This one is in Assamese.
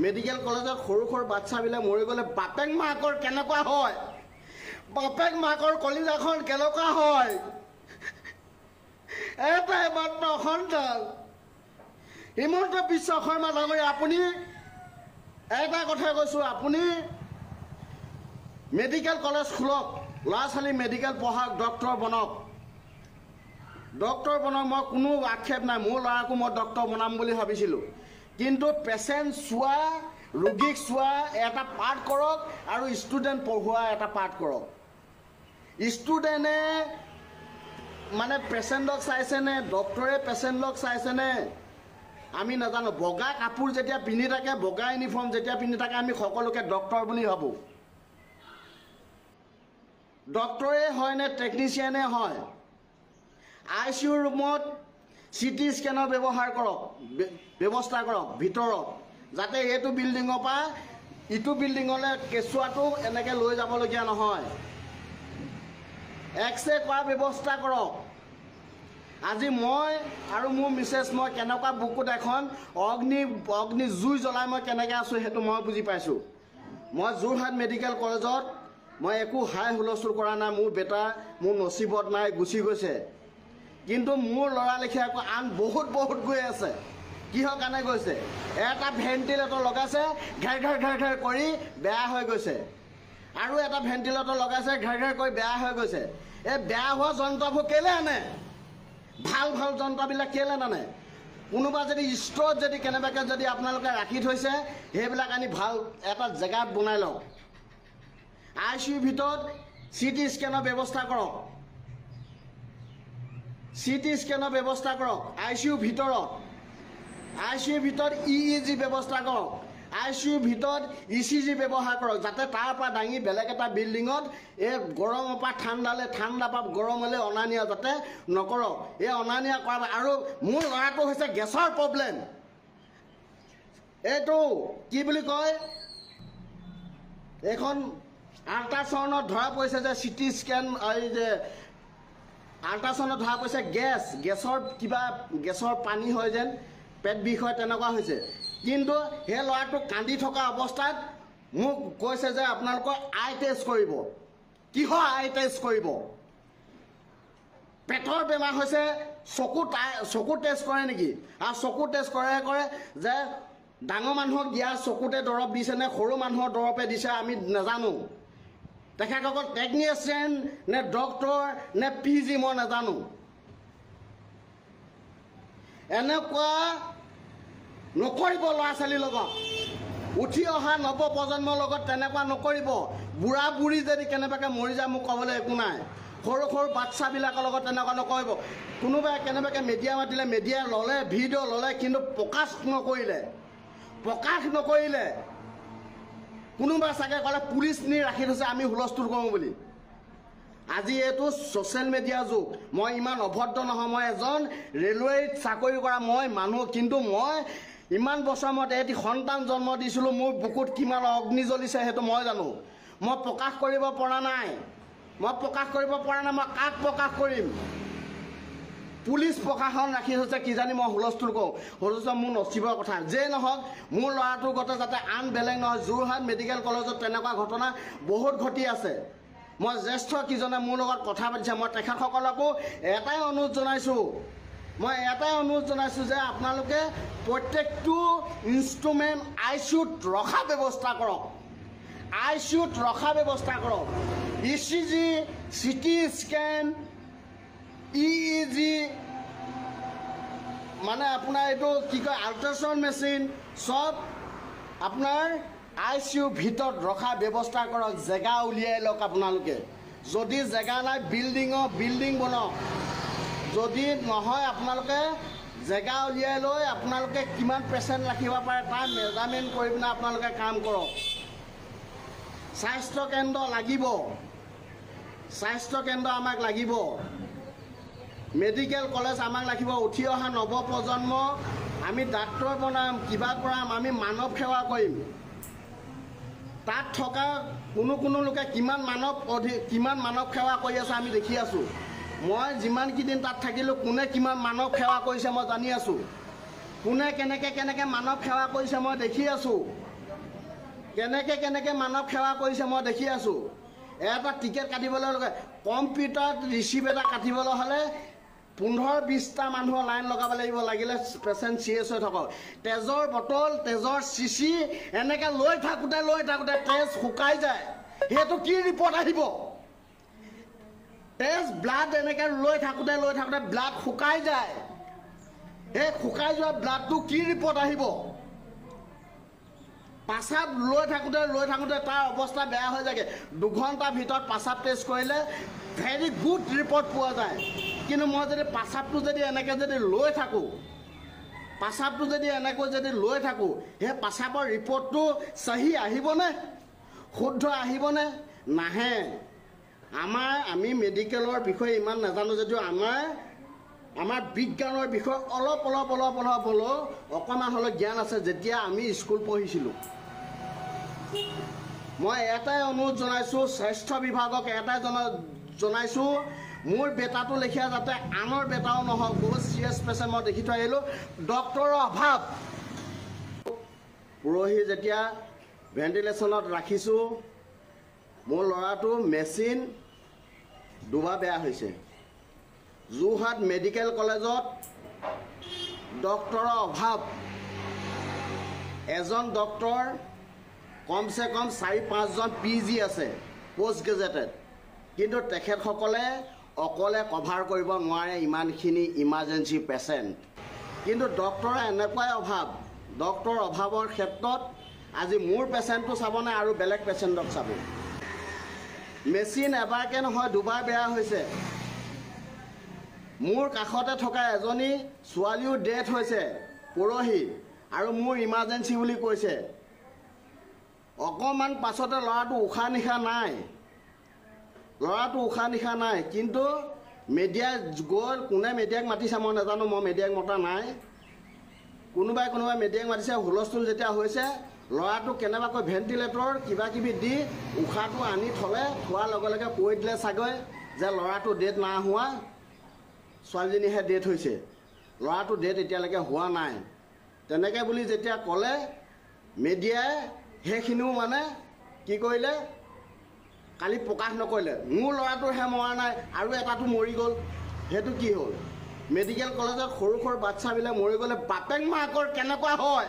মেডিকেল কলেজত সৰু সৰু বাচ্চাবিলাক মৰি গ'লে বাপেক মাকৰ কেনেকুৱা হয়, বাপেক মাকৰ কলিজাখন কেনেকুৱা হয়। এটাই মাত্ৰ সন্তান হিমন্ত বিশ্ব শৰ্মা ডাঙৰীয়া, আপুনি এটা কথা কৈছোঁ, আপুনি মেডিকেল কলেজ খোলক, ল'ৰা ছোৱালী মেডিকেল পঢ়াওক, ডক্টৰ বনাওক, ডক্টৰ বনাওক। মই কোনো আক্ষেপ নাই, মোৰ ল'ৰাকো মই ডক্টৰ বনাম বুলি ভাবিছিলোঁ, কিন্তু পেচেণ্ট চোৱা, ৰোগীক চোৱা এটা পাৰ্ট কৰক আৰু ষ্টুডেণ্ট পঢ়োৱা এটা পাৰ্ট কৰক। ষ্টুডেণ্টে মানে পেচেণ্টক চাইছেনে, ডক্টৰে পেচেণ্টক চাইছেনে আমি নাজানো। বগা কাপোৰ যেতিয়া পিন্ধি থাকে, বগা ইউনিফৰ্ম যেতিয়া পিন্ধি থাকে, আমি সকলোকে ডক্টৰ বুলি ভাবোঁ। ডক্টৰে হয় নে টেকনিচিয়ানে হয়। ICU ৰুমত CT স্কেনৰ ব্যৱস্থা কৰক ভিতৰত, যাতে এইটো বিল্ডিঙৰ পৰা ইটো বিল্ডিঙলৈ কেঁচুৱাটো এনেকৈ লৈ যাবলগীয়া নহয়। এক্সৰে কৰাৰ ব্যৱস্থা কৰক। আজি মই আৰু মোৰ মিছেছ, মই কেনেকুৱা বুকুত এখন অগ্নি জুই জ্বলাই মই কেনেকৈ আছোঁ সেইটো মই বুজি পাইছোঁ। মই যোৰহাট মেডিকেল কলেজত মই একো হাই হুলস্থুল কৰা নাই, মোৰ বেটা মোৰ নচিবত নাই, গুচি গৈছে। কিন্তু মোৰ ল'ৰা লেখীয়া আকৌ আন বহুত গৈ আছে। কিহৰ কাৰণে গৈছে? এটা ভেণ্টিলেটৰ লগাইছে, ঘেৰ ঘেৰ কৰি বেয়া হৈ গৈছে, আৰু এটা ভেণ্টিলেটৰ লগাইছে, ঘেৰ ঘেৰ কৰি বেয়া হৈ গৈছে। এই বেয়া হোৱা যন্ত্ৰবোৰ কেলৈ আনে? ভাল যন্ত্ৰবিলাক কেলৈ নানে? কোনোবা যদি ষ্ট'ৰত যদি কেনেবাকৈ যদি আপোনালোকে ৰাখি থৈছে, সেইবিলাক আনি ভাল এটা জেগাত বনাই লওক। ICU ভিতৰত CT স্কেনৰ ব্যৱস্থা কৰক, CT স্কেনৰ ব্যৱস্থা কৰক। ICU ভিতৰত EEG ব্যৱস্থা কৰক। ICU ভিতৰত ECG ব্যৱহাৰ কৰক, যাতে তাৰ পৰা দাঙি বেলেগ এটা বিল্ডিঙত এই গৰমৰ পৰা ঠাণ্ডালৈ, ঠাণ্ডাৰ পৰা গৰমলৈ অনা নিয়া যাতে নকৰক। এই অনা নিয়া কৰা। আৰু মোৰ ল'ৰাটো হৈছে গেছৰ প্ৰব্লেম। এইটো কি বুলি কয়, এইখন আল্ট্ৰাচাউণ্ডত ধৰা পৰিছে যে CT স্কেন, এই যে আল্ট্ৰাচাউণ্ডত ধৰা পৰিছে গেছৰ পানী হয় যেন, পেট বিষ হয়, তেনেকুৱা হৈছে। কিন্তু সেই ল'ৰাটো কান্দি থকা অৱস্থাত মোক কৈছে যে আপোনালোকৰ আই টেষ্ট কৰিব। কিহৰ আই টেষ্ট কৰিব? পেটৰ বেমাৰ হৈছে, চকু টেষ্ট কৰে নেকি? আৰু চকু টেষ্ট কৰে যে ডাঙৰ মানুহক দিয়া চকুতে দৰৱ দিছে নে সৰু মানুহৰ দৰৱে দিছে আমি নাজানো। তেখেতসকল টেকনিচিয়ান নে ডক্টৰ নে PG মই নাজানো। এনেকুৱা নকৰিব ল'ৰা ছোৱালীৰ লগত, উঠি অহা নৱপ্ৰজন্মৰ লগত তেনেকুৱা নকৰিব। বুঢ়া বুঢ়ী যদি কেনেবাকৈ মৰি যায় মোক ক'বলৈ একো নাই, সৰু বাচ্চাবিলাকৰ লগত তেনেকুৱা নকৰিব। কোনোবাই কেনেবাকৈ মিডিয়া মাতিলে, মিডিয়া ল'লে, ভিডিঅ' ল'লে, কিন্তু প্ৰকাশ নকৰিলে। কোনোবাই চাগে ক'লে পুলিচ নি ৰাখি থৈছে আমি হুলস্থুল কৰোঁ বুলি। আজি এইটো ছ'চিয়েল মিডিয়া যুগ। মই ইমান অভদ্ৰ নহয়, মই এজন ৰেলৱেত চাকৰি কৰা মানুহ, কিন্তু মই ইমান বছৰ মূৰত এটি সন্তান জন্ম দিছিলোঁ। মোৰ বুকুত কিমান অগ্নি জ্বলিছে সেইটো মই জানো। মই প্ৰকাশ কৰিব পৰা নাই, মই কাক প্ৰকাশ কৰিম? পুলিচ প্ৰশাসন ৰাখি থৈছে, কিজানি মই হুলস্থুল কৰোঁ। হুলস্থুল মোৰ নচিবৰ কথা। যেই নহওক, মোৰ ল'ৰাটোৰ গতে যাতে আন বেলেগ নহয়। যোৰহাট মেডিকেল কলেজত তেনেকুৱা ঘটনা বহুত ঘটি আছে। মই জ্যেষ্ঠ কিজনে মোৰ লগত কথা পাতিছে, মই তেখেতসকলকো এটাই অনুৰোধ জনাইছোঁ যে আপোনালোকে প্ৰত্যেকটো ইনষ্ট্ৰুমেণ্ট ICUত ৰখা ব্যৱস্থা কৰক। ECG, CT স্কেন, EEG, মানে আপোনাৰ এইটো কি কয়, আল্ট্ৰাচাউণ্ড মেচিন, চব আপোনাৰ ICU ভিতৰত ৰখা ব্যৱস্থা কৰক। জেগা উলিয়াই লওক আপোনালোকে। যদি জেগা নাই, বিল্ডিং বনাওক। যদি নহয়, আপোনালোকে জেগা উলিয়াই লৈ আপোনালোকে কিমান পেচেণ্ট ৰাখিব পাৰে তাৰ মেজাৰমেণ্ট কৰি পিনে আপোনালোকে কাম কৰক। স্বাস্থ্যকেন্দ্ৰ আমাক লাগিব, মেডিকেল কলেজ আমাক লাগিব। উঠি অহা নৱপ্ৰজন্ম আমি ডাক্তৰ বনাম, কিবা কৰাম, আমি মানৱ সেৱা কৰিম। তাত থকা কোনো লোকে কিমান মানৱ সেৱা কৰি আছে আমি দেখি আছোঁ। মই যিমানকেইদিন তাত থাকিলোঁ, কোনে কিমান মানৱ সেৱা কৰিছে মই জানি আছোঁ। কোনে কেনেকৈ মানৱ সেৱা কৰিছে মই দেখি আছোঁ। কেনেকৈ মানৱ সেৱা কৰিছে মই দেখি আছোঁ। এটা টিকেট কাটিবলৈ লগে কম্পিউটাৰত ৰিচিপ্ট এটা কাটিবলৈ হ'লে 15-20টা মানুহৰ লাইন লগাব লাগিব, লাগিলে পেচেণ্ট চিৰিয়াছ হৈ থাকক। তেজৰ বটল, তেজৰ চিচি এনেকৈ লৈ থাকোঁতে তেজ শুকাই যায়। সেইটো কি ৰিপৰ্ট আহিব? তেজ ব্লাড এনেকৈ লৈ থাকোঁতে ব্লাড শুকাই যায়। সেই শুকাই যোৱা ব্লাডটো কি ৰিপৰ্ট আহিব? পাচাব লৈ থাকোঁতে তাৰ অৱস্থা বেয়া হৈ যায়গৈ। 2 ঘণ্টাৰ ভিতৰত পাচাব টেষ্ট কৰিলে ভেৰি গুড ৰিপৰ্ট পোৱা যায়। কিন্তু মই যদি পাচাবটো যদি এনেকৈ যদি লৈ থাকোঁ, সেই পাচাবৰ ৰিপৰ্টটো সহি আহিবনে? শুদ্ধ আহিবনে? নাহে। আমি মেডিকেলৰ বিষয়ে ইমান নাজানো যদিও আমাৰ বিজ্ঞানৰ বিষয়ে অলপ হ'লেও অকণমান হ'লেও জ্ঞান আছে। যেতিয়া আমি স্কুল পঢ়িছিলোঁ, মই এটাই অনুৰোধ জনাইছোঁ, স্বাস্থ্য বিভাগক এটাই জনাইছোঁ, মোৰ বেটাটো লেখীয়া যাতে আনৰ বেটাও নহওক। বহুত চিৰিয়াছ পেচেণ্ট মই দেখি থৈ আহিলোঁ, ডক্টৰৰ অভাৱ। পৰহি যেতিয়া ভেণ্টিলেশ্যনত ৰাখিছোঁ, মোৰ ল'ৰাটো মেচিন দুবাৰ বেয়া হৈছে। যোৰহাট মেডিকেল কলেজত ডক্টৰৰ অভাৱ। এজন ডক্টৰ কমচে কম 4-5জন PG আছে, পষ্ট গ্ৰেজুৱেটেড। কিন্তু তেখেতসকলে অকলে কভাৰ কৰিব নোৱাৰে ইমানখিনি ইমাৰ্জেঞ্চি পেচেণ্ট। কিন্তু ডক্টৰৰ এনেকুৱাই অভাৱ। ডক্টৰৰ অভাৱৰ ক্ষেত্ৰত আজি মোৰ পেচেণ্টটো চাবনে আৰু বেলেগ পেচেণ্টক চাব? মেচিন এবাৰকৈ নহয় 2বাৰ বেয়া হৈছে। মোৰ কাষতে থকা এজনী ছোৱালীও ডেথ হৈছে পৰহি, আৰু মোৰ ইমাৰ্জেঞ্চি বুলি কৈছে। অকণমান পাছতে ল'ৰাটো উশাহ নিশাহ নাই। কিন্তু মিডিয়াই গৈ কোনে মিডিয়াক মাতিছে মই নাজানো, মই মিডিয়াক মতা নাই। কোনোবাই মিডিয়াক মাতিছে। হুলস্থুল যেতিয়া হৈছে, ল'ৰাটো কেনেবাকৈ ভেণ্টিলেটৰ কিবাকিবি দি উশাহটো আনি থোৱাৰ লগে কৈ দিলে চাগৈ যে ল'ৰাটো ডেথ নাই হোৱা, ছোৱালীজনীহে ডেথ হৈছে। ল'ৰাটো ডেথ এতিয়ালৈকে হোৱা নাই। তেনেকৈ বুলি যেতিয়া ক'লে, মিডিয়াই সেইখিনিও কি কৰিলে, কালি প্ৰকাশ নকৰিলে। মোৰ ল'ৰাটোহে মৰা নাই, আৰু এটাটো মৰি গ'ল। সেইটো কি হ'ল? মেডিকেল কলেজত সৰু বাচ্চাবিলাক মৰি গ'লে বাপেক মাকৰ কেনেকুৱা হয়?